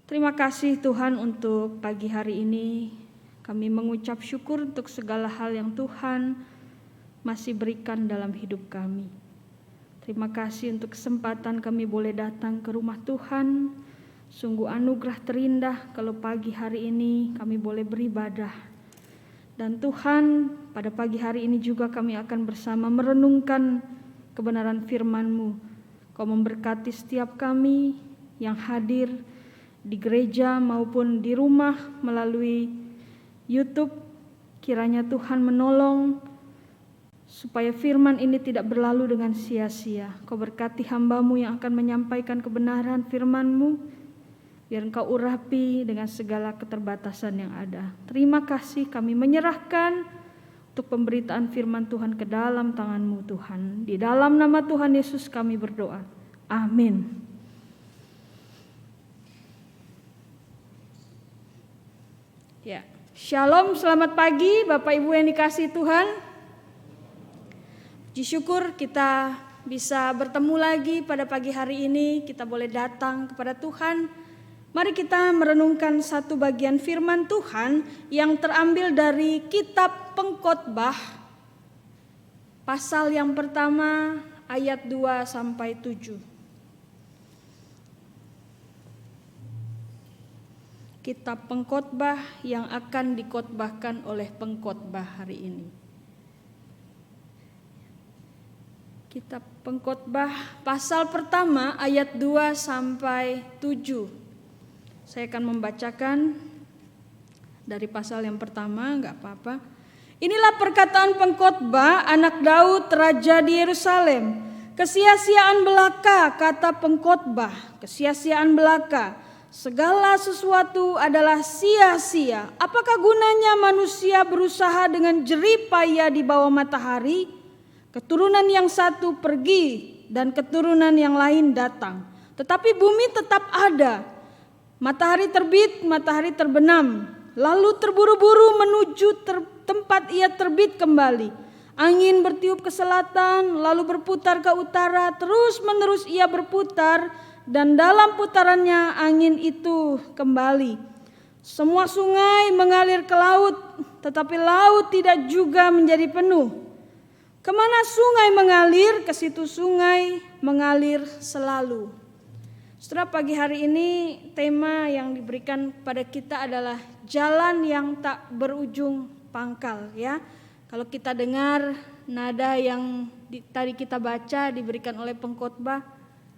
Terima kasih Tuhan untuk pagi hari ini. Kami mengucap syukur untuk segala hal yang Tuhan masih berikan dalam hidup kami. Terima kasih untuk kesempatan kami boleh datang ke rumah Tuhan. Sungguh anugerah terindah kalau pagi hari ini kami boleh beribadah. Dan Tuhan, pada pagi hari ini juga kami akan bersama merenungkan kebenaran firman-Mu. Kau memberkati setiap kami yang hadir di gereja maupun di rumah melalui YouTube. Kiranya Tuhan menolong supaya firman ini tidak berlalu dengan sia-sia. Kau berkati hamba-Mu yang akan menyampaikan kebenaran firman-Mu, biar Engkau urapi dengan segala keterbatasan yang ada. Terima kasih, kami menyerahkan untuk pemberitaan firman Tuhan ke dalam tangan-Mu Tuhan. Di dalam nama Tuhan Yesus kami berdoa. Amin. Ya, Shalom, selamat pagi Bapak Ibu yang dikasihi Tuhan. Puji syukur kita bisa bertemu lagi pada pagi hari ini. Kita boleh datang kepada Tuhan. Mari kita merenungkan satu bagian firman Tuhan yang terambil dari kitab Pengkhotbah, pasal yang pertama ayat 2 sampai 7. Kitab Pengkhotbah yang akan dikhotbahkan oleh pengkhotbah hari ini. Kitab Pengkhotbah pasal pertama ayat 2 sampai 7. Saya akan membacakan dari pasal yang pertama, enggak apa-apa. Inilah perkataan pengkhotbah anak Daud raja di Yerusalem. Kesia-siaan belaka, kata pengkhotbah, kesia-siaan belaka. Segala sesuatu adalah sia-sia. Apakah gunanya manusia berusaha dengan jerih payah di bawah matahari? Keturunan yang satu pergi dan keturunan yang lain datang, tetapi bumi tetap ada. Matahari terbit, matahari terbenam, lalu terburu-buru menuju tempat ia terbit kembali. Angin bertiup ke selatan, lalu berputar ke utara, terus-menerus ia berputar, dan dalam putarannya angin itu kembali. Semua sungai mengalir ke laut, tetapi laut tidak juga menjadi penuh. Kemana sungai mengalir, ke situ sungai mengalir selalu. Setelah pagi hari ini tema yang diberikan pada kita adalah jalan yang tak berujung pangkal, ya. Kalau kita dengar nada yang tadi kita baca diberikan oleh pengkhotbah,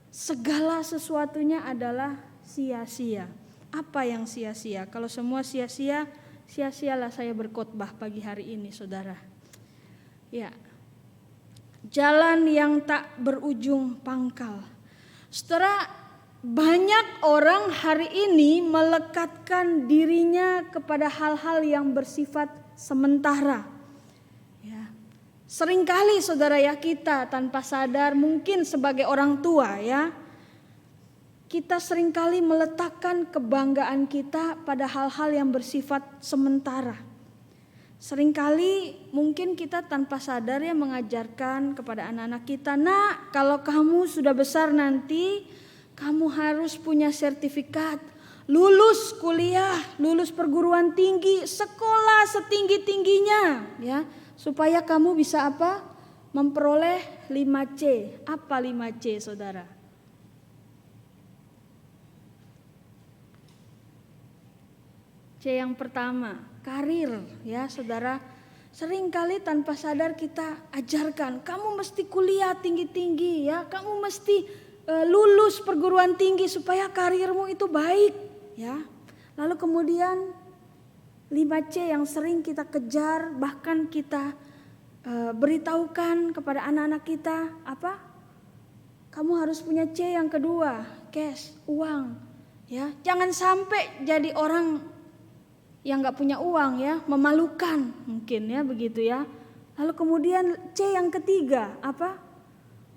segala sesuatunya adalah sia-sia. Apa yang sia-sia? Kalau semua sia-sia, sia-sialah saya berkhotbah pagi hari ini, saudara. Ya, jalan yang tak berujung pangkal. Saudara, banyak orang hari ini melekatkan dirinya kepada hal-hal yang bersifat sementara. Seringkali saudara ya, kita tanpa sadar, mungkin sebagai orang tua ya, kita seringkali meletakkan kebanggaan kita pada hal-hal yang bersifat sementara. Seringkali mungkin kita tanpa sadar ya mengajarkan kepada anak-anak kita, nak, kalau kamu sudah besar nanti kamu harus punya sertifikat, lulus kuliah, lulus perguruan tinggi, sekolah setinggi-tingginya ya. Supaya kamu bisa apa? Memperoleh 5C. Apa 5C, saudara? C yang pertama, karir, ya saudara. Seringkali tanpa sadar kita ajarkan, kamu mesti kuliah tinggi-tinggi ya, kamu mesti lulus perguruan tinggi supaya karirmu itu baik, ya. Lalu kemudian 5C yang sering kita kejar, bahkan kita beritahukan kepada anak-anak kita, apa? Kamu harus punya C yang kedua, cash, uang, ya. Jangan sampai jadi orang yang nggak punya uang ya, memalukan mungkin ya begitu ya. Lalu kemudian C yang ketiga, apa?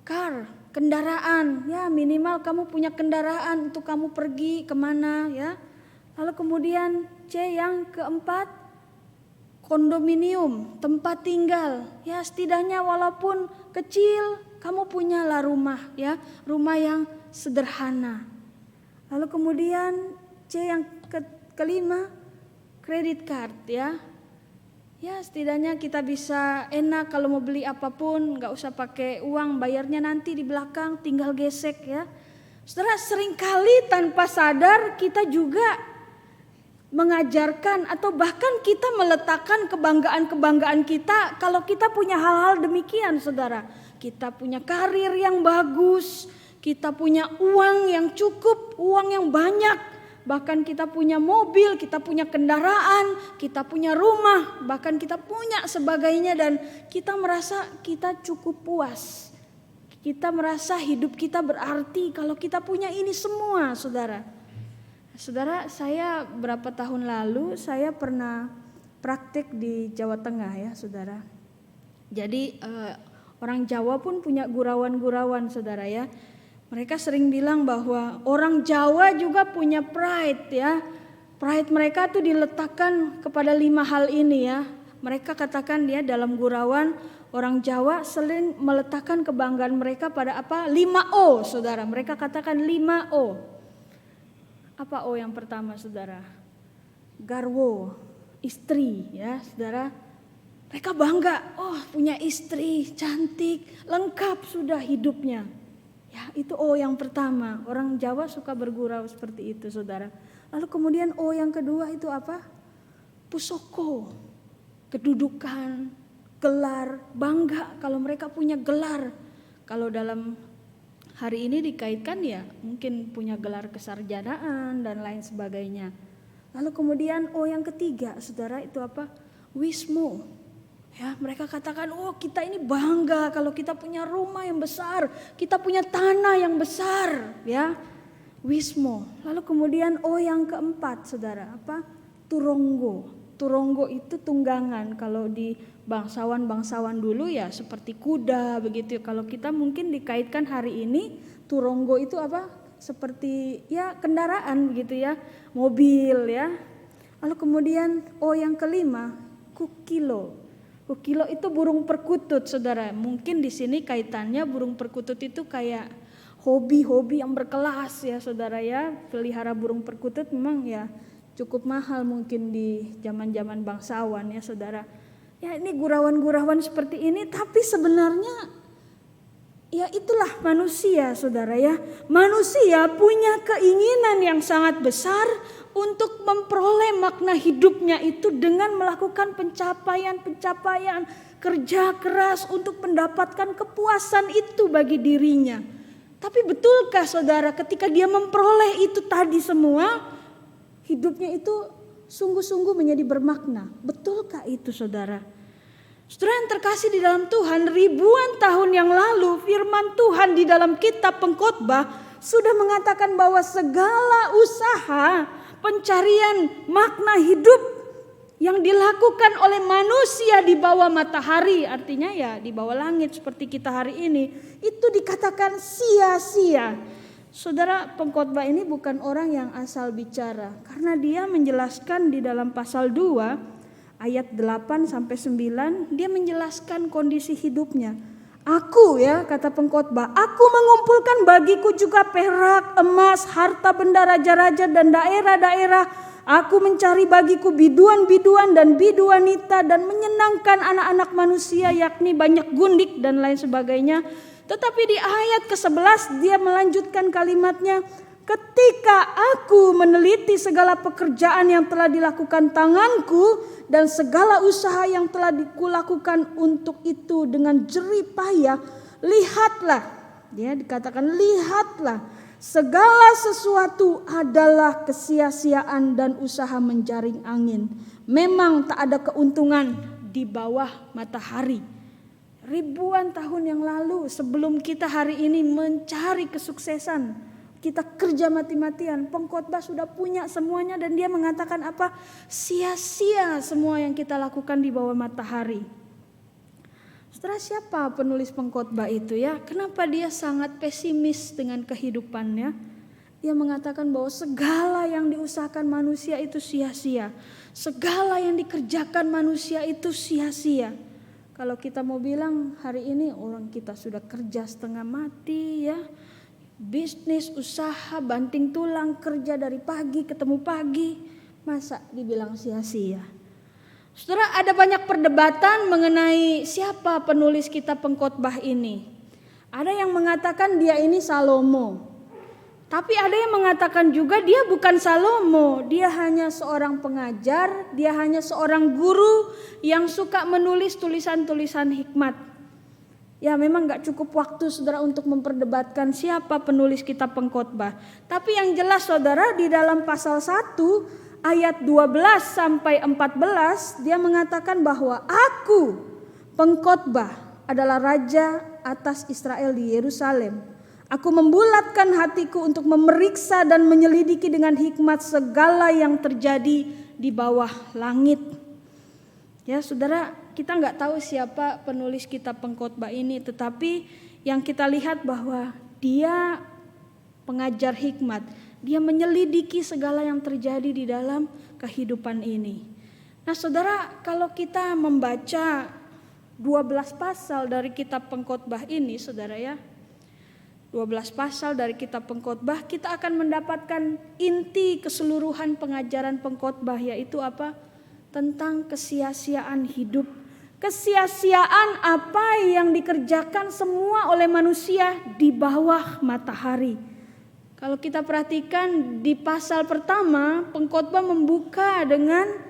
Car, kendaraan, ya minimal kamu punya kendaraan untuk kamu pergi kemana ya. Lalu kemudian C yang keempat, kondominium, tempat tinggal. Ya setidaknya walaupun kecil, kamu punyalah rumah ya, rumah yang sederhana. Lalu kemudian C yang kelima, credit card ya. Ya setidaknya kita bisa enak kalau mau beli apapun, gak usah pakai uang, bayarnya nanti di belakang tinggal gesek ya. Saudara, seringkali tanpa sadar kita juga mengajarkan atau bahkan kita meletakkan kebanggaan-kebanggaan kita kalau kita punya hal-hal demikian, saudara. Kita punya karir yang bagus, kita punya uang yang cukup, uang yang banyak, bahkan kita punya mobil, kita punya kendaraan, kita punya rumah, bahkan kita punya sebagainya, dan kita merasa kita cukup puas. Kita merasa hidup kita berarti kalau kita punya ini semua, saudara. Saudara, saya berapa tahun lalu saya pernah praktik di Jawa Tengah ya, saudara. Jadi orang Jawa pun punya gurauan-gurauan, saudara ya. Mereka sering bilang bahwa orang Jawa juga punya pride ya. Pride mereka tuh diletakkan kepada 5 hal ini ya. Mereka katakan dia dalam gurauan orang Jawa sering meletakkan kebanggaan mereka pada apa? 5O, saudara. Mereka katakan 5O. Apa O yang pertama, saudara? Garwo, istri ya, saudara. Mereka bangga, oh punya istri cantik, lengkap sudah hidupnya. Ya, itu O yang pertama. Orang Jawa suka bergurau seperti itu, saudara. Lalu kemudian O yang kedua itu apa? Pusoko, kedudukan, gelar, bangga kalau mereka punya gelar. Kalau dalam hari ini dikaitkan ya mungkin punya gelar kesarjanaan dan lain sebagainya. Lalu kemudian O yang ketiga, saudara, itu apa? Wismo. Ya, mereka katakan, oh kita ini bangga kalau kita punya rumah yang besar, kita punya tanah yang besar, ya. Wismo. Lalu kemudian O yang keempat, saudara, apa? Turonggo. Turonggo itu tunggangan. Kalau di bangsawan dulu ya seperti kuda begitu. Kalau kita mungkin dikaitkan hari ini, turonggo itu apa? Seperti ya kendaraan begitu ya, mobil ya. Lalu kemudian O yang kelima, kukilo. Kukilo itu burung perkutut, saudara. Mungkin di sini kaitannya burung perkutut itu kayak hobi-hobi yang berkelas ya, saudara ya. Pelihara burung perkutut memang ya cukup mahal mungkin di zaman-zaman bangsawan ya, saudara. Ya ini gurauan-gurauan seperti ini, tapi sebenarnya ya itulah manusia, saudara ya. Manusia punya keinginan yang sangat besar untuk memperoleh makna hidupnya itu dengan melakukan pencapaian-pencapaian, kerja keras untuk mendapatkan kepuasan itu bagi dirinya. Tapi betulkah, saudara, ketika dia memperoleh itu tadi semua, hidupnya itu sungguh-sungguh menjadi bermakna? Betulkah itu, saudara? Saudara yang terkasih di dalam Tuhan, ribuan tahun yang lalu firman Tuhan di dalam kitab Pengkhotbah sudah mengatakan bahwa segala usaha pencarian makna hidup yang dilakukan oleh manusia di bawah matahari, artinya ya di bawah langit seperti kita hari ini, itu dikatakan sia-sia. Saudara, pengkhotbah ini bukan orang yang asal bicara, karena dia menjelaskan di dalam pasal 2 ayat 8 sampai 9, dia menjelaskan kondisi hidupnya. Aku ya, kata pengkhotbah, aku mengumpulkan bagiku juga perak, emas, harta benda raja-raja dan daerah-daerah. Aku mencari bagiku biduan-biduan dan biduanita dan menyenangkan anak-anak manusia, yakni banyak gundik dan lain sebagainya. Tetapi di ayat ke-11 dia melanjutkan kalimatnya, ketika aku meneliti segala pekerjaan yang telah dilakukan tanganku dan segala usaha yang telah kulakukan untuk itu dengan jerih payah, lihatlah, dia dikatakan lihatlah, segala sesuatu adalah kesia-siaan dan usaha menjaring angin. Memang tak ada keuntungan di bawah matahari. Ribuan tahun yang lalu sebelum kita hari ini mencari kesuksesan, kita kerja mati-matian, pengkhotbah sudah punya semuanya dan dia mengatakan apa? Sia-sia semua yang kita lakukan di bawah matahari. Setelah siapa penulis pengkhotbah itu ya? Kenapa dia sangat pesimis dengan kehidupannya? Dia mengatakan bahwa segala yang diusahakan manusia itu sia-sia. Segala yang dikerjakan manusia itu sia-sia. Kalau kita mau bilang hari ini orang kita sudah kerja setengah mati ya. bisnis, usaha, banting tulang, kerja dari pagi ketemu pagi, masa dibilang sia-sia? Saudara, ada banyak perdebatan mengenai siapa penulis kitab Pengkhotbah ini. Ada yang mengatakan dia ini Salomo. Tapi ada yang mengatakan juga dia bukan Salomo, dia hanya seorang pengajar, dia hanya seorang guru yang suka menulis tulisan-tulisan hikmat. Ya memang gak cukup waktu saudara untuk memperdebatkan siapa penulis kitab Pengkhotbah. Tapi yang jelas saudara, di dalam pasal 1 ayat 12 sampai 14 dia mengatakan bahwa aku Pengkhotbah adalah raja atas Israel di Yerusalem. Aku membulatkan hatiku untuk memeriksa dan menyelidiki dengan hikmat segala yang terjadi di bawah langit. Ya saudara, kita nggak tahu siapa penulis kitab Pengkhotbah ini, tetapi yang kita lihat bahwa dia pengajar hikmat. Dia menyelidiki segala yang terjadi di dalam kehidupan ini. Nah saudara, kalau kita membaca 12 pasal dari kitab Pengkhotbah ini saudara ya, 12 pasal dari kitab Pengkhotbah, kita akan mendapatkan inti keseluruhan pengajaran Pengkhotbah, yaitu apa? Tentang kesia-siaan hidup. Kesia-siaan apa yang dikerjakan semua oleh manusia di bawah matahari. Kalau kita perhatikan di pasal pertama, Pengkhotbah membuka dengan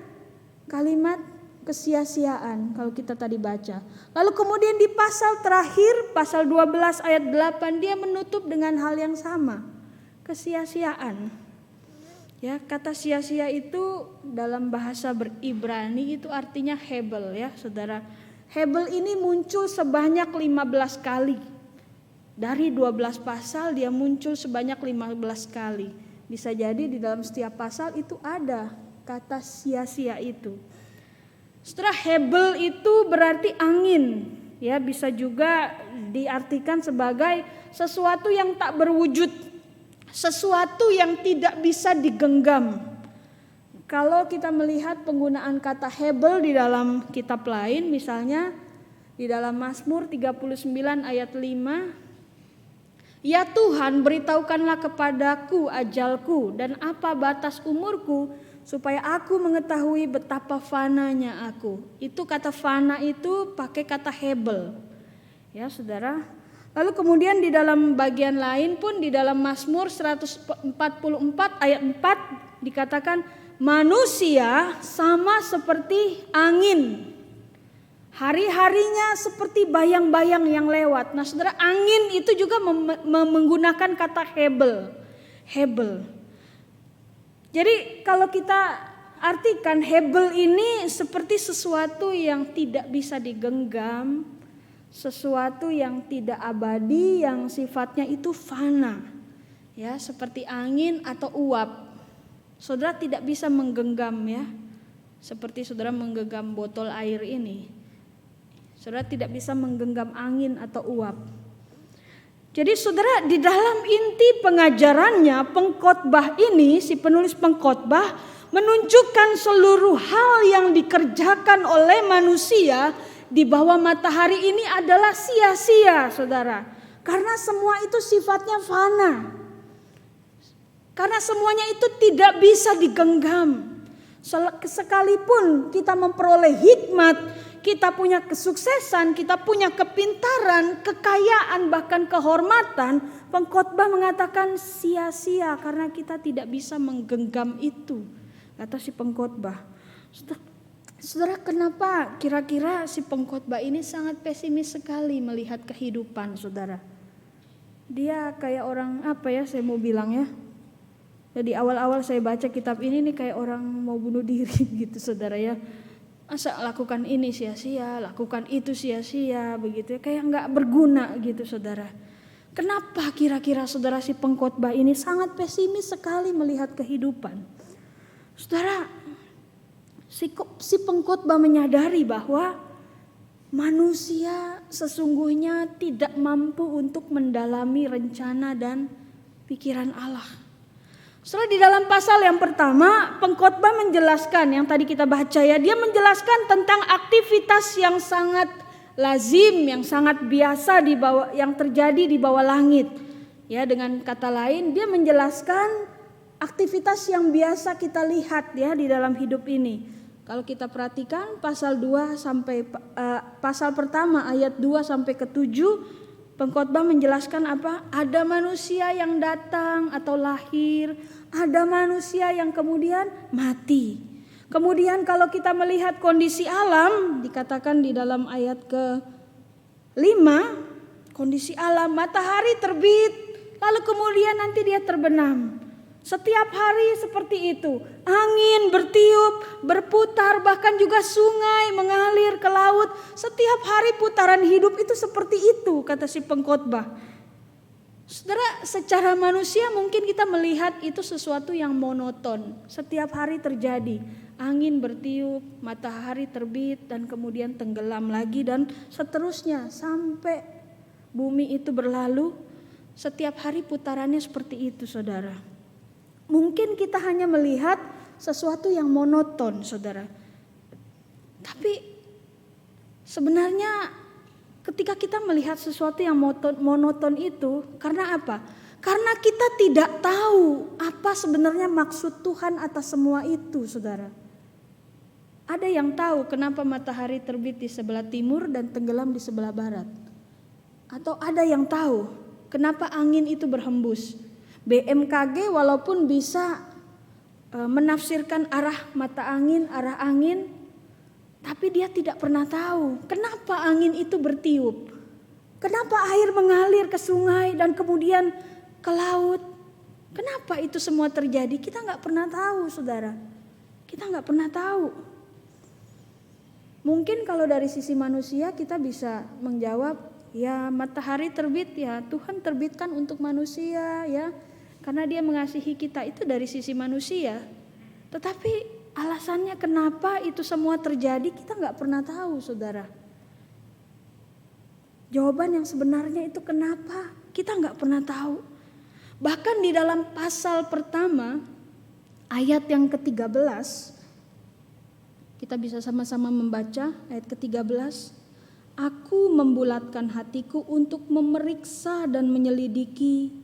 kalimat kesia-siaan kalau kita tadi baca. Lalu kemudian di pasal terakhir, pasal 12 ayat 8, dia menutup dengan hal yang sama. Kesia-siaan. Ya, kata sia-sia itu dalam bahasa Ibrani itu artinya hebel ya, Saudara. Hebel ini muncul sebanyak 15 kali. Dari 12 pasal dia muncul sebanyak 15 kali. Bisa jadi di dalam setiap pasal itu ada kata sia-sia itu. Setelah hebel itu berarti angin, ya bisa juga diartikan sebagai sesuatu yang tak berwujud, sesuatu yang tidak bisa digenggam. Kalau kita melihat penggunaan kata hebel di dalam kitab lain, misalnya di dalam Mazmur 39 ayat 5, ya Tuhan beritahukanlah kepadaku ajalku dan apa batas umurku, supaya aku mengetahui betapa fananya aku. Itu kata fana itu pakai kata hebel. Ya saudara. Lalu kemudian di dalam bagian lain pun di dalam Mazmur 144 ayat 4 dikatakan manusia sama seperti angin. Hari-harinya seperti bayang-bayang yang lewat. Nah saudara, angin itu juga menggunakan kata hebel. Hebel. Jadi kalau kita artikan hebel ini seperti sesuatu yang tidak bisa digenggam, sesuatu yang tidak abadi, yang sifatnya itu fana. Ya, seperti angin atau uap. Saudara tidak bisa menggenggam ya. Seperti saudara menggenggam botol air ini. Saudara tidak bisa menggenggam angin atau uap. Jadi saudara, di dalam inti pengajarannya Pengkhotbah ini, si penulis Pengkhotbah menunjukkan seluruh hal yang dikerjakan oleh manusia di bawah matahari ini adalah sia-sia saudara. Karena semua itu sifatnya fana. Karena semuanya itu tidak bisa digenggam. Sekalipun kita memperoleh hikmat, kita punya kesuksesan, kita punya kepintaran, kekayaan, bahkan kehormatan, Pengkhotbah mengatakan sia-sia karena kita tidak bisa menggenggam itu, kata si Pengkhotbah. Saudara, kenapa kira-kira si Pengkhotbah ini sangat pesimis sekali melihat kehidupan saudara? Dia kayak orang apa ya, saya mau bilang ya. Jadi awal-awal saya baca kitab ini nih kayak orang mau bunuh diri gitu saudara ya. Masa lakukan ini sia-sia, lakukan itu sia-sia begitu ya, kayak gak berguna gitu saudara. Kenapa kira-kira saudara si Pengkhotbah ini sangat pesimis sekali melihat kehidupan? Saudara, si Pengkhotbah menyadari bahwa manusia sesungguhnya tidak mampu untuk mendalami rencana dan pikiran Allah. Setelah di dalam pasal yang pertama, Pengkhotbah menjelaskan yang tadi kita baca ya, dia menjelaskan tentang aktivitas yang sangat lazim, yang sangat biasa di bawah, yang terjadi di bawah langit. Ya, dengan kata lain dia menjelaskan aktivitas yang biasa kita lihat ya di dalam hidup ini. Kalau kita perhatikan pasal pertama ayat 2 sampai ke 7, pengkhotbah menjelaskan apa? Ada manusia yang datang atau lahir, ada manusia yang kemudian mati. Kemudian kalau kita melihat kondisi alam, dikatakan di dalam ayat ke-5, kondisi alam, matahari terbit, lalu kemudian nanti dia terbenam. Setiap hari seperti itu, angin bertiup, berputar, bahkan juga sungai mengalir ke laut. Setiap hari putaran hidup itu seperti itu, kata si pengkhotbah. Saudara, secara manusia mungkin kita melihat itu sesuatu yang monoton. Setiap hari terjadi, angin bertiup, matahari terbit dan kemudian tenggelam lagi dan seterusnya sampai bumi itu berlalu. Setiap hari putarannya seperti itu, saudara. Mungkin kita hanya melihat sesuatu yang monoton, saudara. Tapi sebenarnya ketika kita melihat sesuatu yang monoton itu, karena apa? Karena kita tidak tahu apa sebenarnya maksud Tuhan atas semua itu, saudara. Ada yang tahu kenapa matahari terbit di sebelah timur dan tenggelam di sebelah barat? Atau ada yang tahu kenapa angin itu berhembus? BMKG walaupun bisa menafsirkan arah mata angin, arah angin, tapi dia tidak pernah tahu kenapa angin itu bertiup. Kenapa air mengalir ke sungai dan kemudian ke laut. Kenapa itu semua terjadi? Kita gak pernah tahu, saudara. Kita gak pernah tahu. Mungkin kalau dari sisi manusia kita bisa menjawab, ya matahari terbit ya Tuhan terbitkan untuk manusia ya. Karena dia mengasihi kita, itu dari sisi manusia. Tetapi alasannya kenapa itu semua terjadi kita gak pernah tahu, saudara. Jawaban yang sebenarnya itu kenapa kita gak pernah tahu. Bahkan di dalam pasal pertama ayat yang ke-13, kita bisa sama-sama membaca ayat ke-13. Aku membulatkan hatiku untuk memeriksa dan menyelidiki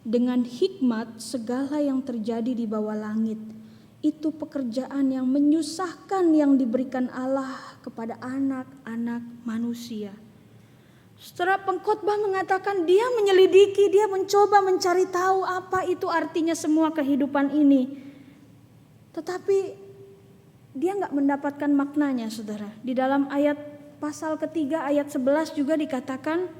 dengan hikmat segala yang terjadi di bawah langit. Itu pekerjaan yang menyusahkan yang diberikan Allah kepada anak-anak manusia. Setelah pengkhotbah mengatakan dia menyelidiki, dia mencoba mencari tahu apa itu artinya semua kehidupan ini. Tetapi dia gak mendapatkan maknanya, saudara. Di dalam ayat pasal ketiga ayat 11 juga dikatakan,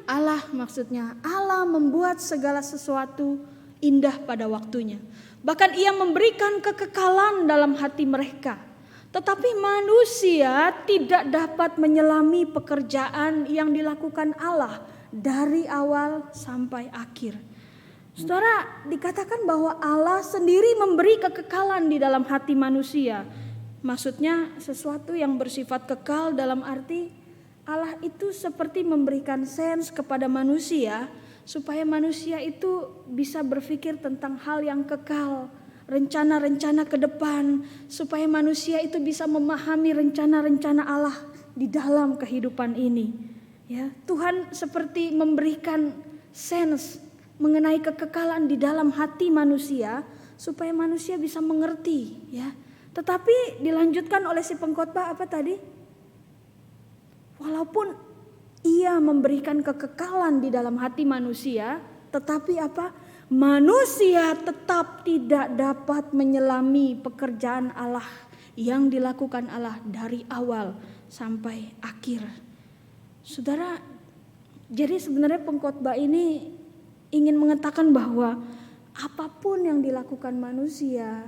Allah maksudnya Allah membuat segala sesuatu indah pada waktunya. Bahkan ia memberikan kekekalan dalam hati mereka. Tetapi manusia tidak dapat menyelami pekerjaan yang dilakukan Allah dari awal sampai akhir. Saudara, dikatakan bahwa Allah sendiri memberi kekekalan di dalam hati manusia. Maksudnya sesuatu yang bersifat kekal dalam arti Allah itu seperti memberikan sense kepada manusia supaya manusia itu bisa berpikir tentang hal yang kekal, rencana-rencana ke depan, supaya manusia itu bisa memahami rencana-rencana Allah di dalam kehidupan ini. Ya, Tuhan seperti memberikan sense mengenai kekekalan di dalam hati manusia supaya manusia bisa mengerti, ya. Tetapi dilanjutkan oleh si pengkhotbah apa tadi? Walaupun ia memberikan kekekalan di dalam hati manusia, tetapi apa? Manusia tetap tidak dapat menyelami pekerjaan Allah yang dilakukan Allah dari awal sampai akhir. Saudara, jadi sebenarnya pengkhotbah ini ingin mengatakan bahwa apapun yang dilakukan manusia,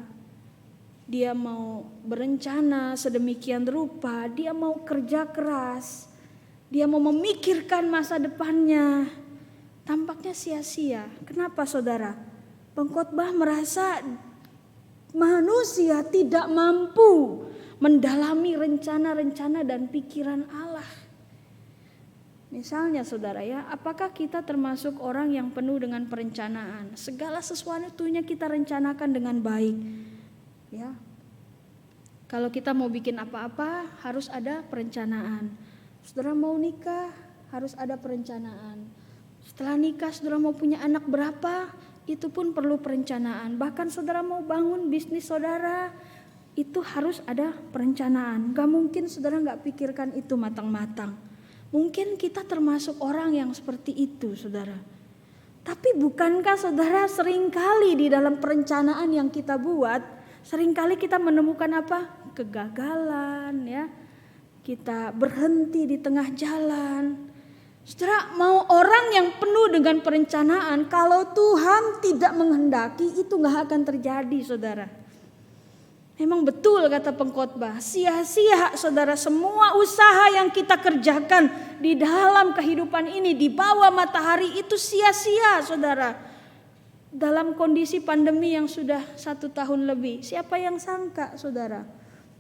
dia mau berencana sedemikian rupa, dia mau kerja keras, dia mau memikirkan masa depannya, tampaknya sia-sia. Kenapa, saudara? Pengkhotbah merasa manusia tidak mampu mendalami rencana-rencana dan pikiran Allah. Misalnya, saudara ya, apakah kita termasuk orang yang penuh dengan perencanaan? Segala sesuatunya kita rencanakan dengan baik. Ya, kalau kita mau bikin apa-apa harus ada perencanaan. Saudara mau nikah harus ada perencanaan. Setelah nikah saudara mau punya anak berapa, itu pun perlu perencanaan. Bahkan saudara mau bangun bisnis saudara, itu harus ada perencanaan. Gak mungkin saudara gak pikirkan itu matang-matang. Mungkin kita termasuk orang yang seperti itu saudara. Tapi bukankah saudara seringkali di dalam perencanaan yang kita buat, seringkali kita menemukan apa? Kegagalan ya. Kita berhenti di tengah jalan. Saudara, mau orang yang penuh dengan perencanaan, kalau Tuhan tidak menghendaki itu gak akan terjadi saudara. Memang betul kata pengkhotbah, sia-sia saudara semua usaha yang kita kerjakan di dalam kehidupan ini di bawah matahari itu sia-sia saudara. Dalam kondisi pandemi yang sudah 1 tahun lebih, siapa yang sangka saudara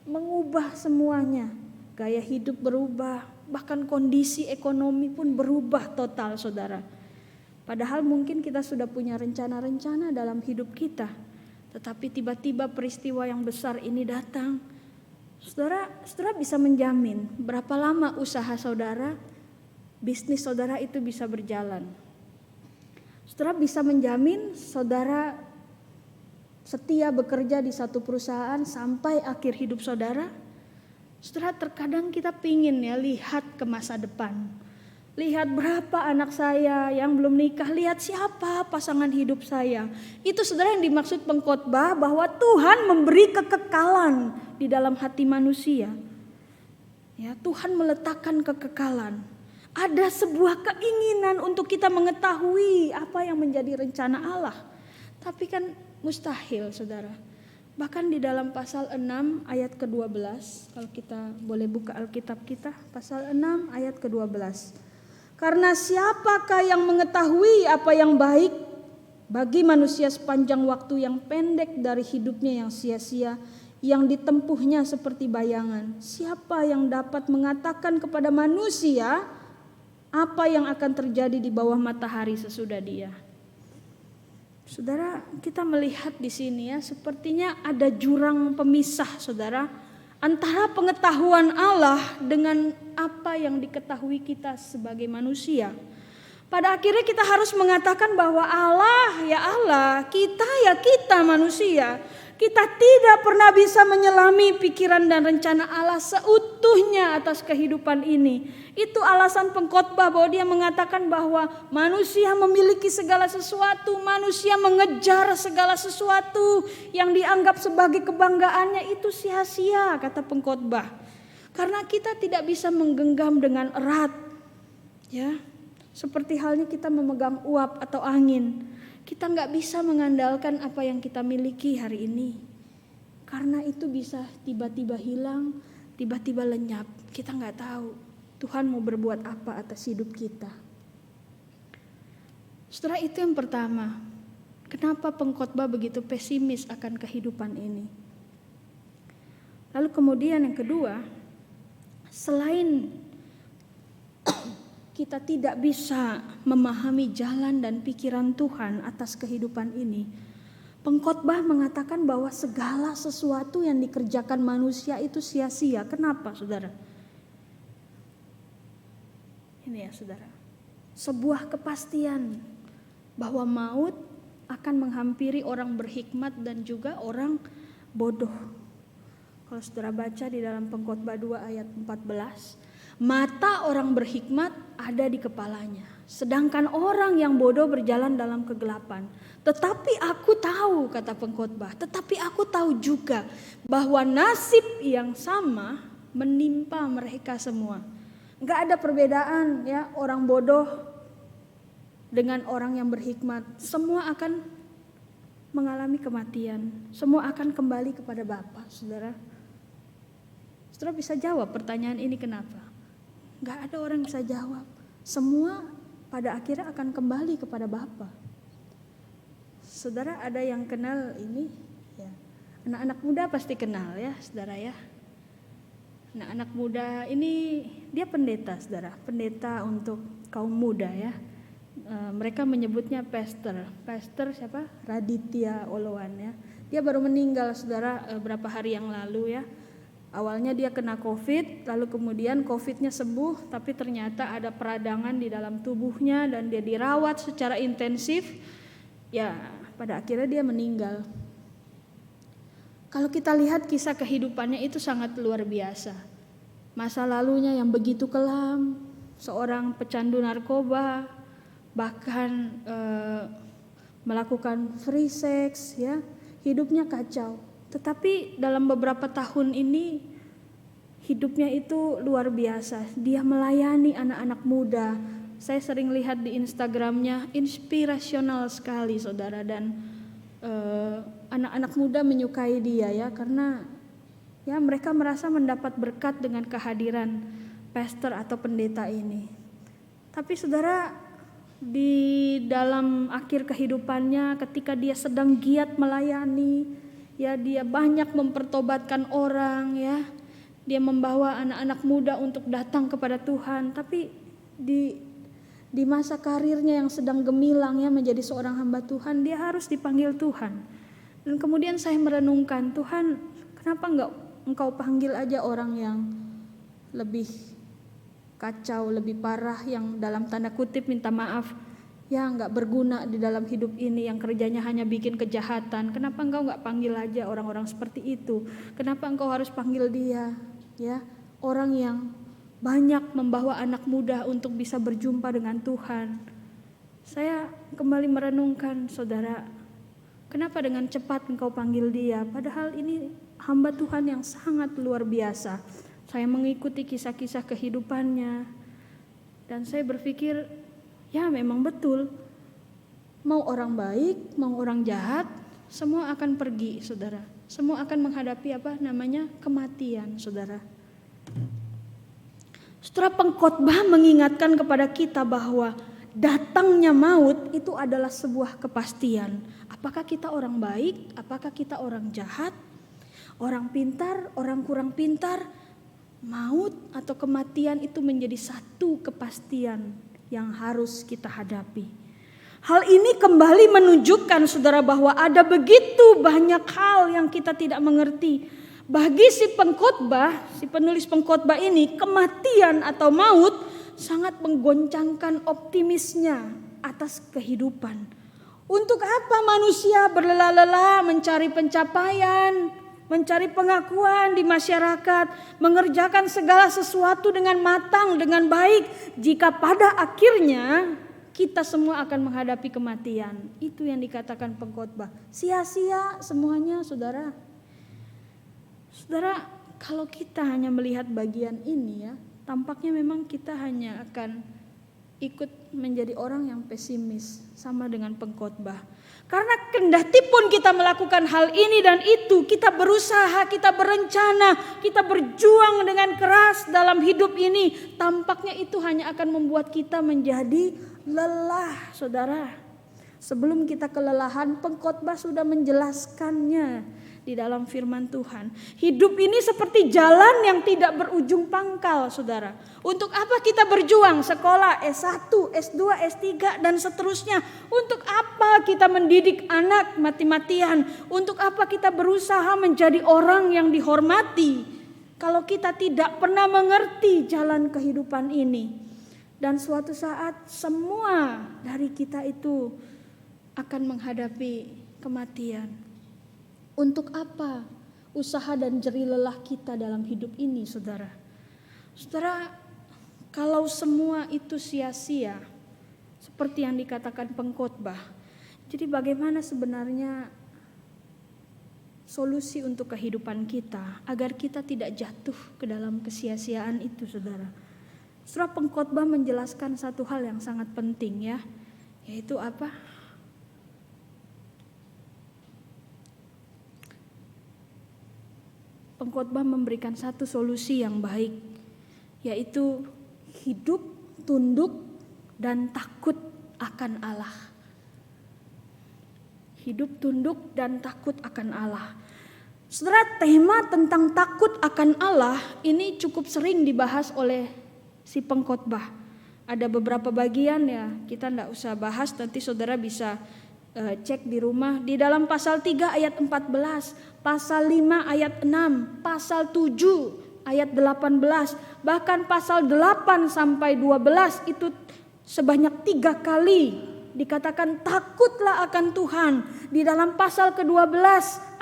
mengubah semuanya. Gaya hidup berubah, bahkan kondisi ekonomi pun berubah total saudara. Padahal mungkin kita sudah punya rencana-rencana dalam hidup kita. Tetapi tiba-tiba peristiwa yang besar ini datang. Saudara bisa menjamin berapa lama usaha saudara, bisnis saudara itu bisa berjalan. Saudara bisa menjamin saudara setia bekerja di satu perusahaan sampai akhir hidup saudara. Saudara, terkadang kita pingin ya lihat ke masa depan. Lihat berapa anak saya yang belum nikah, lihat siapa pasangan hidup saya. Itu saudara yang dimaksud pengkhotbah bahwa Tuhan memberi kekekalan di dalam hati manusia. Ya, Tuhan meletakkan kekekalan. Ada sebuah keinginan untuk kita mengetahui apa yang menjadi rencana Allah. Tapi kan mustahil saudara. Bahkan di dalam pasal 6 ayat ke-12, kalau kita boleh buka Alkitab kita, pasal 6 ayat ke-12. Karena siapakah yang mengetahui apa yang baik bagi manusia sepanjang waktu yang pendek dari hidupnya yang sia-sia, yang ditempuhnya seperti bayangan. Siapa yang dapat mengatakan kepada manusia apa yang akan terjadi di bawah matahari sesudah dia? Saudara, kita melihat di sini ya, sepertinya ada jurang pemisah saudara antara pengetahuan Allah dengan apa yang diketahui kita sebagai manusia. Pada akhirnya kita harus mengatakan bahwa Allah ya Allah, kita manusia. Kita tidak pernah bisa menyelami pikiran dan rencana Allah seutuhnya atas kehidupan ini. Itu alasan pengkhotbah bahwa dia mengatakan bahwa manusia memiliki segala sesuatu, manusia mengejar segala sesuatu yang dianggap sebagai kebanggaannya itu sia-sia kata pengkhotbah. Karena kita tidak bisa menggenggam dengan erat. Ya, seperti halnya kita memegang uap atau angin. Kita gak bisa mengandalkan apa yang kita miliki hari ini. Karena itu bisa tiba-tiba hilang, tiba-tiba lenyap. Kita gak tahu Tuhan mau berbuat apa atas hidup kita. Setelah itu yang pertama, kenapa pengkhotbah begitu pesimis akan kehidupan ini? Lalu kemudian yang kedua, selain kita tidak bisa memahami jalan dan pikiran Tuhan atas kehidupan ini, pengkhotbah mengatakan bahwa segala sesuatu yang dikerjakan manusia itu sia-sia. Kenapa saudara? Ini ya saudara, sebuah kepastian bahwa maut akan menghampiri orang berhikmat dan juga orang bodoh. Kalau saudara baca di dalam pengkhotbah 2 ayat 14, mata orang berhikmat ada di kepalanya, sedangkan orang yang bodoh berjalan dalam kegelapan. Tetapi aku tahu, kata pengkhotbah, tetapi aku tahu juga bahwa nasib yang sama menimpa mereka semua. Gak ada perbedaan ya, orang bodoh dengan orang yang berhikmat. Semua akan mengalami kematian, semua akan kembali kepada Bapa, saudara. Saudara bisa jawab pertanyaan ini kenapa? Gak ada orang yang bisa jawab. Semua pada akhirnya akan kembali kepada Bapa. Saudara, ada yang kenal ini ya. Anak-anak muda pasti kenal ya, saudara ya. Nah, anak muda ini dia pendeta, saudara. Pendeta untuk kaum muda ya. Mereka menyebutnya pastor. Pastor siapa? Raditya Oloan ya. Dia baru meninggal, saudara, berapa hari yang lalu ya. Awalnya dia kena COVID, lalu kemudian COVID-nya sembuh, tapi ternyata ada peradangan di dalam tubuhnya dan dia dirawat secara intensif. Ya, pada akhirnya dia meninggal. Kalau kita lihat kisah kehidupannya itu sangat luar biasa. Masa lalunya yang begitu kelam, seorang pecandu narkoba, bahkan melakukan free sex, ya, hidupnya kacau. Tetapi dalam beberapa tahun ini hidupnya itu luar biasa. Dia melayani anak-anak muda. Saya sering lihat di Instagramnya, inspirasional sekali saudara, dan anak-anak muda menyukai dia ya, karena ya mereka merasa mendapat berkat dengan kehadiran pastor atau pendeta ini. Tapi saudara, di dalam akhir kehidupannya ketika dia sedang giat melayani, ya dia banyak mempertobatkan orang ya. Dia membawa anak-anak muda untuk datang kepada Tuhan, tapi di masa karirnya yang sedang gemilang ya menjadi seorang hamba Tuhan, dia harus dipanggil Tuhan. Dan kemudian saya merenungkan, Tuhan, kenapa enggak Engkau panggil aja orang yang lebih kacau, lebih parah, yang dalam tanda kutip minta maaf, ya enggak berguna di dalam hidup ini, yang kerjanya hanya bikin kejahatan. Kenapa Engkau enggak panggil aja orang-orang seperti itu? Kenapa Engkau harus panggil dia? Ya, orang yang banyak membawa anak muda untuk bisa berjumpa dengan Tuhan. Saya kembali merenungkan, saudara, kenapa dengan cepat Engkau panggil dia? Padahal ini hamba Tuhan yang sangat luar biasa. Saya mengikuti kisah-kisah kehidupannya, dan saya berpikir, ya memang betul, mau orang baik, mau orang jahat, semua akan pergi, saudara. Semua akan menghadapi kematian, saudara. Saudara, pengkhotbah mengingatkan kepada kita bahwa datangnya maut itu adalah sebuah kepastian. Apakah kita orang baik, apakah kita orang jahat, orang pintar, orang kurang pintar, maut atau kematian itu menjadi satu kepastian yang harus kita hadapi. Hal ini kembali menunjukkan saudara bahwa ada begitu banyak hal yang kita tidak mengerti. Bagi si pengkhotbah, si penulis pengkhotbah ini, kematian atau maut sangat menggoncangkan optimisnya atas kehidupan. Untuk apa manusia berlelah-lelah mencari pencapaian, mencari pengakuan di masyarakat, mengerjakan segala sesuatu dengan matang, dengan baik, jika pada akhirnya kita semua akan menghadapi kematian? Itu yang dikatakan pengkhotbah. Sia-sia semuanya, saudara. Saudara, kalau kita hanya melihat bagian ini ya, tampaknya memang kita hanya akan ikut menjadi orang yang pesimis, sama dengan pengkhotbah. Karena kendati pun kita melakukan hal ini dan itu, kita berusaha, kita berencana, kita berjuang dengan keras dalam hidup ini, tampaknya itu hanya akan membuat kita menjadi lelah, saudara. Sebelum kita kelelahan, pengkhotbah sudah menjelaskannya di dalam firman Tuhan. Hidup ini seperti jalan yang tidak berujung pangkal, saudara. Untuk apa kita berjuang sekolah S1, S2, S3 dan seterusnya? Untuk apa kita mendidik anak mati-matian? Untuk apa kita berusaha menjadi orang yang dihormati kalau kita tidak pernah mengerti jalan kehidupan ini? Dan suatu saat semua dari kita itu akan menghadapi kematian. Untuk apa usaha dan jerih lelah kita dalam hidup ini, saudara? Saudara, kalau semua itu sia-sia, seperti yang dikatakan pengkhotbah, jadi bagaimana sebenarnya solusi untuk kehidupan kita agar kita tidak jatuh ke dalam kesia-siaan itu, saudara? Saudara, pengkhotbah menjelaskan satu hal yang sangat penting ya, yaitu apa? Pengkhotbah memberikan satu solusi yang baik, yaitu hidup, tunduk, dan takut akan Allah. Hidup, tunduk, dan takut akan Allah. Saudara, tema tentang takut akan Allah ini cukup sering dibahas oleh si pengkhotbah. Ada beberapa bagian ya, kita tidak usah bahas, nanti saudara bisa cek di rumah, di dalam pasal 3 ayat 14, pasal 5 ayat 6, pasal 7 ayat 18, bahkan pasal 8 sampai 12 itu sebanyak 3 kali dikatakan takutlah akan Tuhan. Di dalam pasal ke-12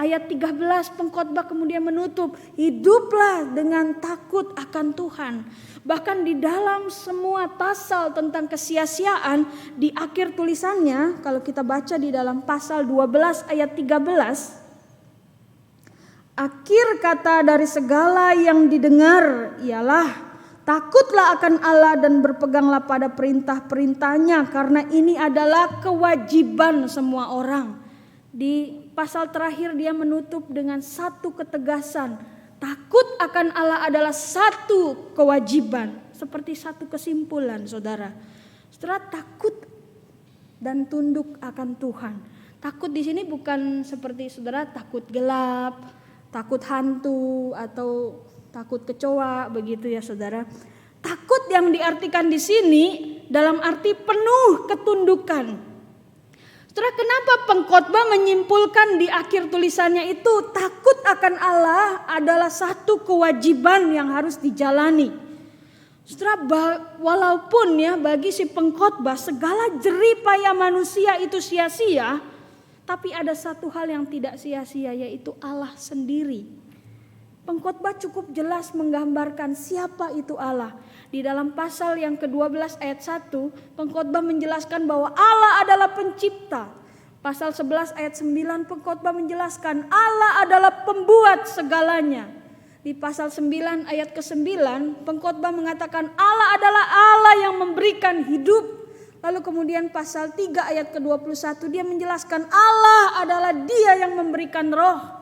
ayat 13 pengkhotbah kemudian menutup, hiduplah dengan takut akan Tuhan. Bahkan di dalam semua pasal tentang kesia-siaan, di akhir tulisannya kalau kita baca di dalam pasal 12 ayat 13, akhir kata dari segala yang didengar ialah takutlah akan Allah dan berpeganglah pada perintah-perintahnya, karena ini adalah kewajiban semua orang. Di pasal terakhir dia menutup dengan satu ketegasan. Takut akan Allah adalah satu kewajiban, seperti satu kesimpulan, saudara. Setelah takut dan tunduk akan Tuhan. Takut di sini bukan seperti saudara takut gelap, takut hantu atau takut kecoa begitu ya saudara. Takut yang diartikan di sini dalam arti penuh ketundukan. Saudara, kenapa pengkhotbah menyimpulkan di akhir tulisannya itu takut akan Allah adalah satu kewajiban yang harus dijalani. Saudara, walaupun ya bagi si pengkhotbah segala jerih payah manusia itu sia-sia, tapi ada satu hal yang tidak sia-sia, yaitu Allah sendiri. Pengkhotbah cukup jelas menggambarkan siapa itu Allah. Di dalam pasal yang ke-12 ayat 1, pengkhotbah menjelaskan bahwa Allah adalah pencipta. Pasal 11 ayat 9, pengkhotbah menjelaskan Allah adalah pembuat segalanya. Di pasal 9 ayat ke-9, pengkhotbah mengatakan Allah adalah Allah yang memberikan hidup. Lalu kemudian pasal 3 ayat ke-21 dia menjelaskan Allah adalah Dia yang memberikan roh.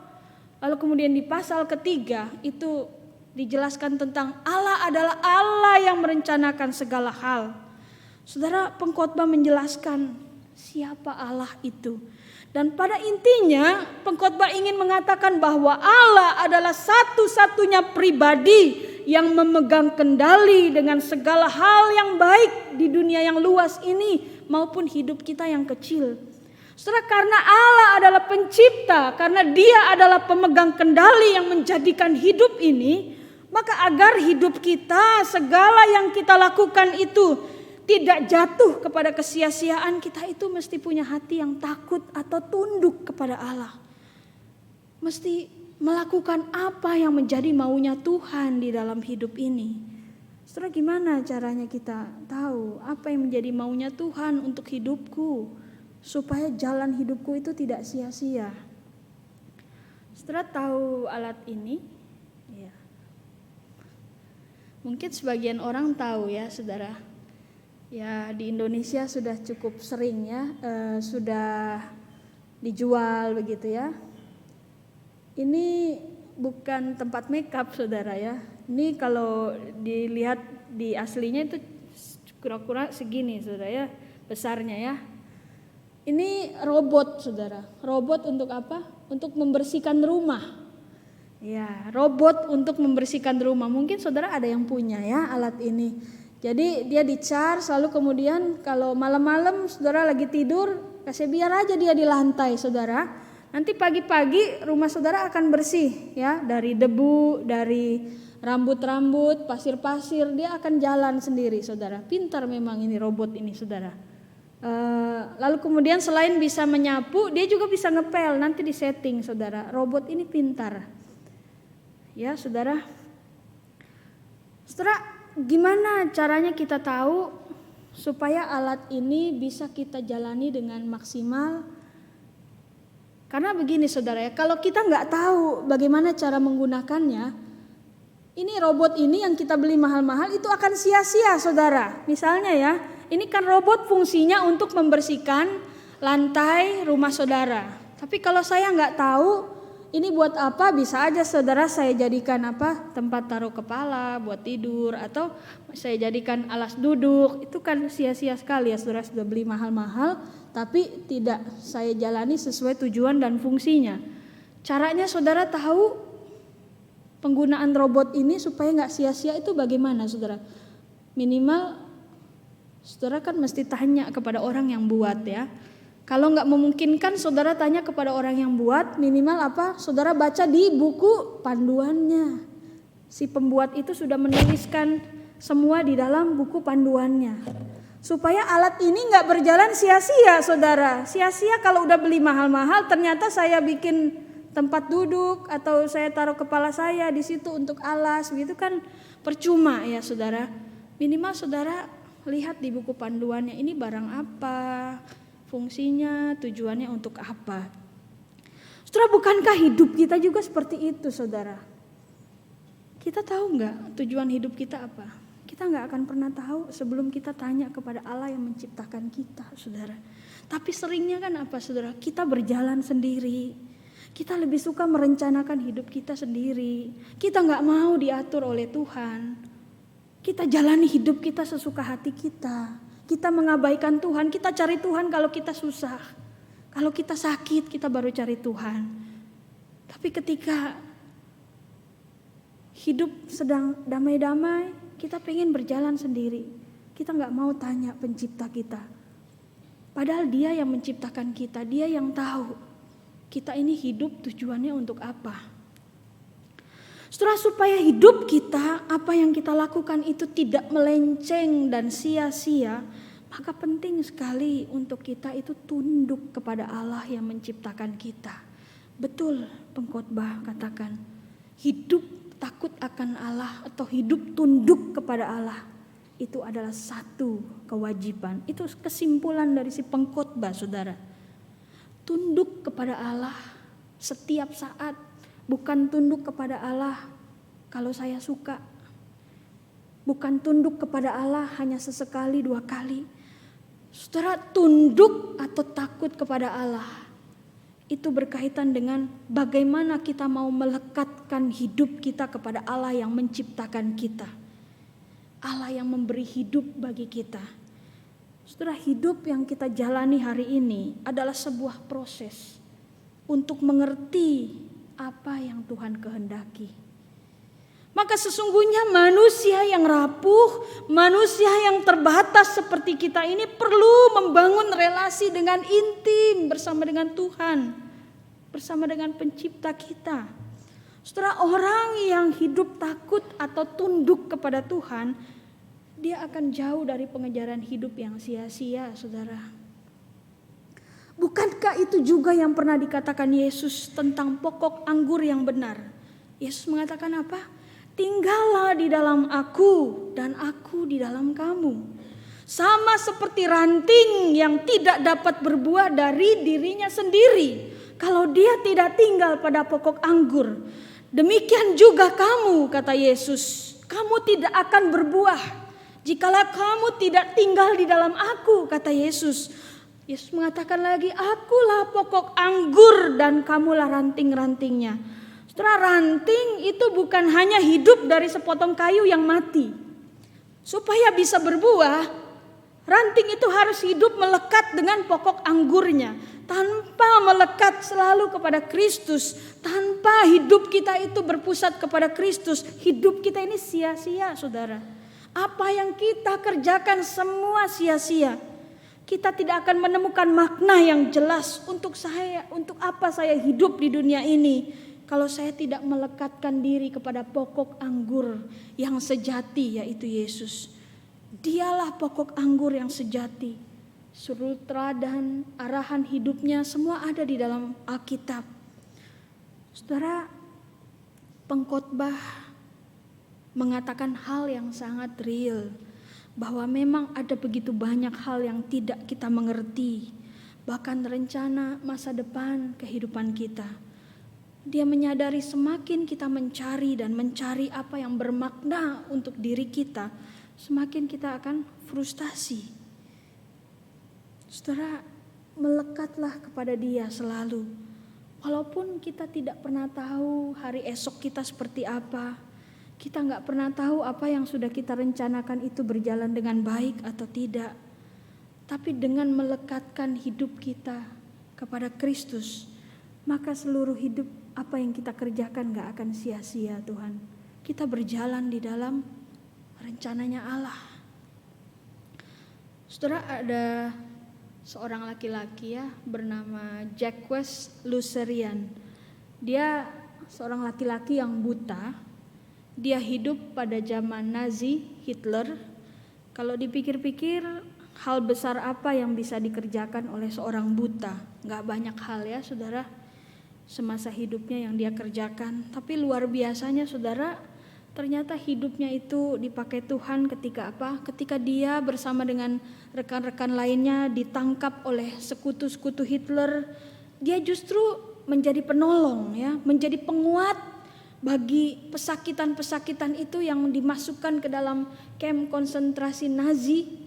Lalu kemudian di pasal ketiga itu dijelaskan tentang Allah adalah Allah yang merencanakan segala hal. Saudara, pengkhotbah menjelaskan siapa Allah itu. Dan pada intinya pengkhotbah ingin mengatakan bahwa Allah adalah satu-satunya pribadi yang memegang kendali dengan segala hal yang baik di dunia yang luas ini maupun hidup kita yang kecil. Saudara, karena Allah adalah pencipta, karena Dia adalah pemegang kendali yang menjadikan hidup ini, maka agar hidup kita, segala yang kita lakukan itu tidak jatuh kepada kesia-siaan, kita itu mesti punya hati yang takut atau tunduk kepada Allah. Mesti melakukan apa yang menjadi maunya Tuhan di dalam hidup ini. Saudara, gimana caranya kita tahu apa yang menjadi maunya Tuhan untuk hidupku, supaya jalan hidupku itu tidak sia-sia? Saudara tahu alat ini? Ya. Mungkin sebagian orang tahu ya saudara. Ya, di Indonesia sudah cukup sering ya, sudah dijual begitu ya. Ini bukan tempat makeup saudara ya. Ini kalau dilihat di aslinya itu kira-kira segini saudara ya, besarnya ya. Ini robot saudara. Robot untuk apa? Untuk membersihkan rumah. Ya, robot untuk membersihkan rumah. Mungkin saudara ada yang punya ya alat ini. Jadi dia di-charge, lalu kemudian kalau malam-malam saudara lagi tidur, kasih biar aja dia di lantai saudara. Nanti pagi-pagi rumah saudara akan bersih ya, dari debu, dari rambut-rambut, pasir-pasir, dia akan jalan sendiri saudara. Pintar memang ini robot ini saudara. Lalu kemudian selain bisa menyapu, dia juga bisa ngepel, nanti disetting saudara. Robot ini pintar. Ya saudara. Saudara, gimana caranya kita tahu supaya alat ini bisa kita jalani dengan maksimal? Karena begini saudara ya, kalau kita nggak tahu bagaimana cara menggunakannya, ini robot ini yang kita beli mahal-mahal itu akan sia-sia saudara. Misalnya ya, ini kan robot fungsinya untuk membersihkan lantai rumah saudara. Tapi kalau saya nggak tahu ini buat apa, bisa aja saudara saya jadikan apa, tempat taruh kepala buat tidur, atau saya jadikan alas duduk. Itu kan sia-sia sekali ya saudara, sudah beli mahal-mahal tapi tidak saya jalani sesuai tujuan dan fungsinya. Caranya saudara tahu penggunaan robot ini supaya nggak sia-sia itu bagaimana saudara? Minimal saudara kan mesti tanya kepada orang yang buat ya. Kalau nggak memungkinkan, saudara tanya kepada orang yang buat, minimal apa? Saudara baca di buku panduannya. Si pembuat itu sudah menuliskan semua di dalam buku panduannya. Supaya alat ini nggak berjalan sia-sia, saudara. Sia-sia kalau udah beli mahal-mahal, ternyata saya bikin tempat duduk atau saya taruh kepala saya di situ untuk alas, gitu kan percuma ya, saudara. Minimal saudara lihat di buku panduannya, ini barang apa, fungsinya, tujuannya untuk apa. Saudara, bukankah hidup kita juga seperti itu, saudara? Kita tahu nggak tujuan hidup kita apa? Kita nggak akan pernah tahu sebelum kita tanya kepada Allah yang menciptakan kita, saudara. Tapi seringnya kan apa, saudara? Kita berjalan sendiri. Kita lebih suka merencanakan hidup kita sendiri. Kita nggak mau diatur oleh Tuhan. Kita jalani hidup kita sesuka hati kita. Kita mengabaikan Tuhan. Kita cari Tuhan kalau kita susah. Kalau kita sakit, kita baru cari Tuhan. Tapi ketika hidup sedang damai-damai, kita pengen berjalan sendiri. Kita nggak mau tanya pencipta kita. Padahal Dia yang menciptakan kita, Dia yang tahu kita ini hidup tujuannya untuk apa. Setelah supaya hidup kita, apa yang kita lakukan itu tidak melenceng dan sia-sia, maka penting sekali untuk kita itu tunduk kepada Allah yang menciptakan kita. Betul pengkhotbah katakan, hidup takut akan Allah atau hidup tunduk kepada Allah itu adalah satu kewajiban. Itu kesimpulan dari si pengkhotbah, saudara. Tunduk kepada Allah setiap saat, bukan tunduk kepada Allah kalau saya suka. Bukan tunduk kepada Allah hanya sesekali, 2 kali. Saudara, tunduk atau takut kepada Allah itu berkaitan dengan bagaimana kita mau melekatkan hidup kita kepada Allah yang menciptakan kita. Allah yang memberi hidup bagi kita. Saudara, hidup yang kita jalani hari ini adalah sebuah proses untuk mengerti apa yang Tuhan kehendaki. Maka sesungguhnya manusia yang rapuh, manusia yang terbatas seperti kita ini perlu membangun relasi dengan intim bersama dengan Tuhan, bersama dengan pencipta kita. Saudara, orang yang hidup takut atau tunduk kepada Tuhan, dia akan jauh dari pengejaran hidup yang sia-sia, saudara. Bukankah itu juga yang pernah dikatakan Yesus tentang pokok anggur yang benar? Yesus mengatakan apa? Tinggallah di dalam aku dan aku di dalam kamu. Sama seperti ranting yang tidak dapat berbuah dari dirinya sendiri kalau dia tidak tinggal pada pokok anggur. Demikian juga kamu, kata Yesus, kamu tidak akan berbuah jikalau kamu tidak tinggal di dalam aku, kata Yesus. Yesus mengatakan lagi, akulah pokok anggur dan kamulah ranting-rantingnya. Setelah ranting itu bukan hanya hidup dari sepotong kayu yang mati. Supaya bisa berbuah, ranting itu harus hidup melekat dengan pokok anggurnya. Tanpa melekat selalu kepada Kristus, tanpa hidup kita itu berpusat kepada Kristus, hidup kita ini sia-sia, saudara. Apa yang kita kerjakan semua sia-sia. Kita tidak akan menemukan makna yang jelas untuk apa saya hidup di dunia ini. Kalau saya tidak melekatkan diri kepada pokok anggur yang sejati, yaitu Yesus. Dialah pokok anggur yang sejati. Sudut teladan, arahan hidupnya semua ada di dalam Alkitab. Saudara, pengkhotbah mengatakan hal yang sangat real. Bahwa memang ada begitu banyak hal yang tidak kita mengerti. Bahkan rencana masa depan kehidupan kita. Dia menyadari semakin kita mencari dan mencari apa yang bermakna untuk diri kita, semakin kita akan frustasi. Saudara, melekatlah kepada Dia selalu. Walaupun kita tidak pernah tahu hari esok kita seperti apa, kita gak pernah tahu apa yang sudah kita rencanakan itu berjalan dengan baik atau tidak. Tapi dengan melekatkan hidup kita kepada Kristus, maka seluruh hidup apa yang kita kerjakan gak akan sia-sia, Tuhan. Kita berjalan di dalam rencananya Allah. Saudara, ada seorang laki-laki ya bernama Jacques Lucerian. Dia seorang laki-laki yang buta. Dia hidup pada zaman Nazi, Hitler. Kalau dipikir-pikir, hal besar apa yang bisa dikerjakan oleh seorang buta? Gak banyak hal ya saudara, semasa hidupnya yang dia kerjakan. Tapi luar biasanya saudara, ternyata hidupnya itu dipakai Tuhan ketika apa? Ketika dia bersama dengan rekan-rekan lainnya ditangkap oleh sekutu-sekutu Hitler. Dia justru menjadi penolong ya, menjadi penguat bagi pesakitan-pesakitan itu yang dimasukkan ke dalam kamp konsentrasi Nazi.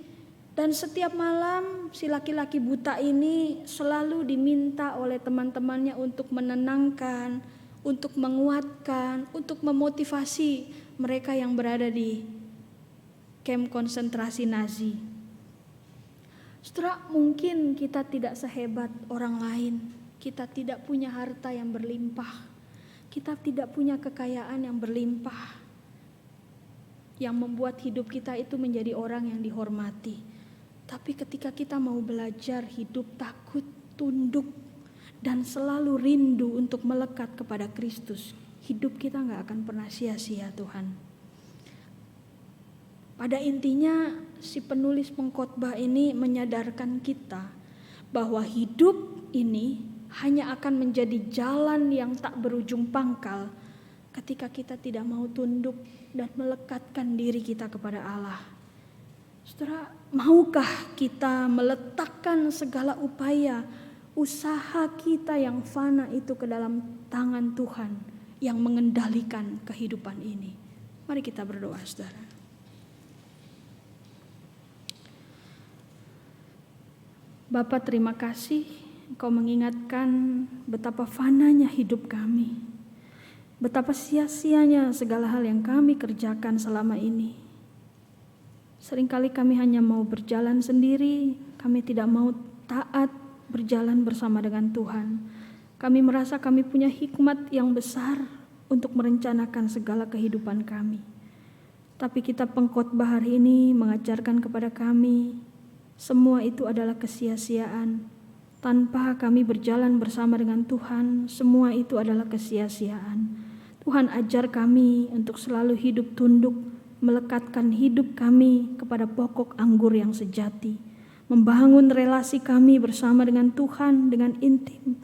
Dan setiap malam si laki-laki buta ini selalu diminta oleh teman-temannya untuk menenangkan, untuk menguatkan, untuk memotivasi mereka yang berada di kamp konsentrasi Nazi. Setelah mungkin kita tidak sehebat orang lain, kita tidak punya harta yang berlimpah, kita tidak punya kekayaan yang berlimpah, yang membuat hidup kita itu menjadi orang yang dihormati. Tapi ketika kita mau belajar hidup takut, tunduk, dan selalu rindu untuk melekat kepada Kristus, hidup kita gak akan pernah sia-sia Tuhan. Pada intinya si penulis pengkhotbah ini menyadarkan kita bahwa hidup ini hanya akan menjadi jalan yang tak berujung pangkal ketika kita tidak mau tunduk dan melekatkan diri kita kepada Allah. Saudara, maukah kita meletakkan segala upaya, usaha kita yang fana itu ke dalam tangan Tuhan yang mengendalikan kehidupan ini? Mari kita berdoa, saudara. Bapa, terima kasih Engkau mengingatkan betapa fananya hidup kami, betapa sia-sianya segala hal yang kami kerjakan selama ini. Seringkali kami hanya mau berjalan sendiri, kami tidak mau taat berjalan bersama dengan Tuhan. Kami merasa kami punya hikmat yang besar untuk merencanakan segala kehidupan kami. Tapi kitab pengkhotbah hari ini mengajarkan kepada kami, semua itu adalah kesia-siaan. Tanpa kami berjalan bersama dengan Tuhan, semua itu adalah kesia-siaan. Tuhan ajar kami untuk selalu hidup tunduk, melekatkan hidup kami kepada pokok anggur yang sejati, membangun relasi kami bersama dengan Tuhan dengan intim.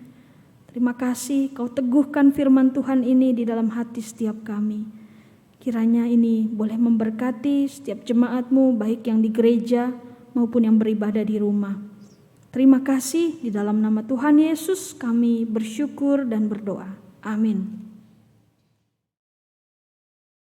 Terima kasih Kau teguhkan firman Tuhan ini di dalam hati setiap kami. Kiranya ini boleh memberkati setiap jemaat-Mu, baik yang di gereja maupun yang beribadah di rumah. Terima kasih, di dalam nama Tuhan Yesus kami bersyukur dan berdoa. Amin.